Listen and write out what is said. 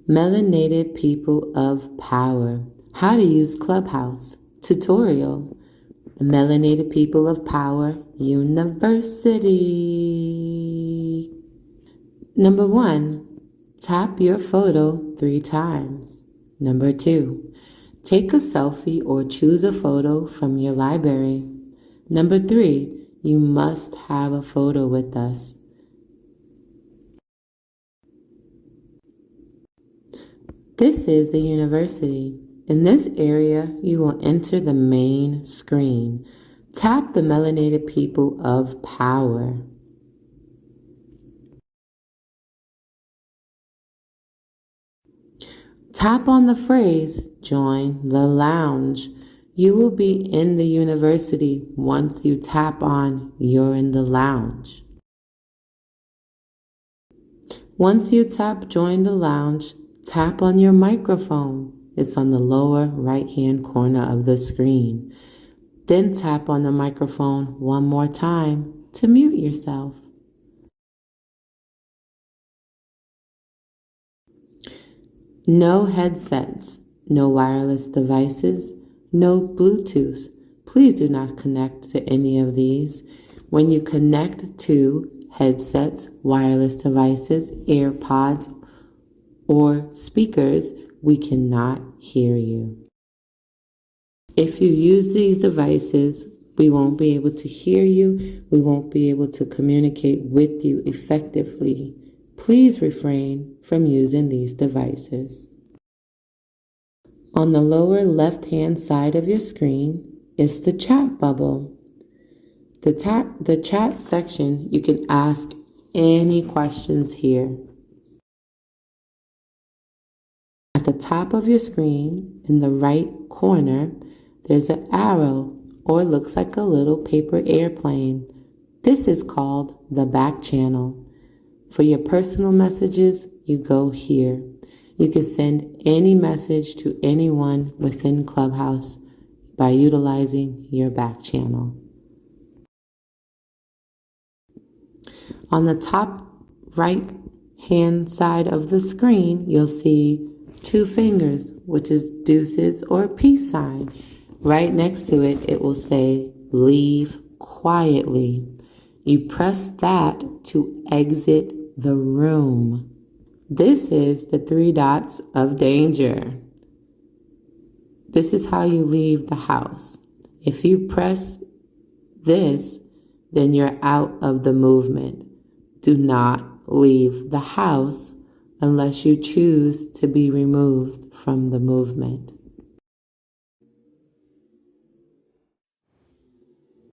Melanated People of Power. How to use Clubhouse. Tutorial. The Melanated People of Power University. Number 1. Tap your photo 3 times. Number 2. Take a selfie or choose a photo from your library. Number 3. You must have a photo with us. This is the university. In this area, you will enter the main screen. Tap the Melanated People of Power. Tap on the phrase, "Join the lounge." You will be in the university once you tap on "You're in the lounge." Once you tap "Join the lounge," tap on your microphone. It's on the lower right-hand corner of the screen. Then tap on the microphone one more time to mute yourself. No headsets, no wireless devices, no Bluetooth. Please do not connect to any of these. When you connect to headsets, wireless devices, AirPods, or speakers, we cannot hear you. If you use these devices, we won't be able to hear you. We won't be able to communicate with you effectively. Please refrain from using these devices. On the lower left-hand side of your screen is the chat bubble. The chat section, you can ask any questions here. At the top of your screen, in the right corner, there's an arrow, or looks like a little paper airplane. This is called the back channel. For your personal messages, you go here. You can send any message to anyone within Clubhouse by utilizing your back channel. On the top right-hand side of the screen, you'll see 2 fingers, which is deuces or peace sign. Right next to it, it will say, "Leave quietly." You press that to exit the room. This is the 3 dots of danger. This is how you leave the house. If you press this, then you're out of the movement. Do not leave the house unless you choose to be removed from the movement.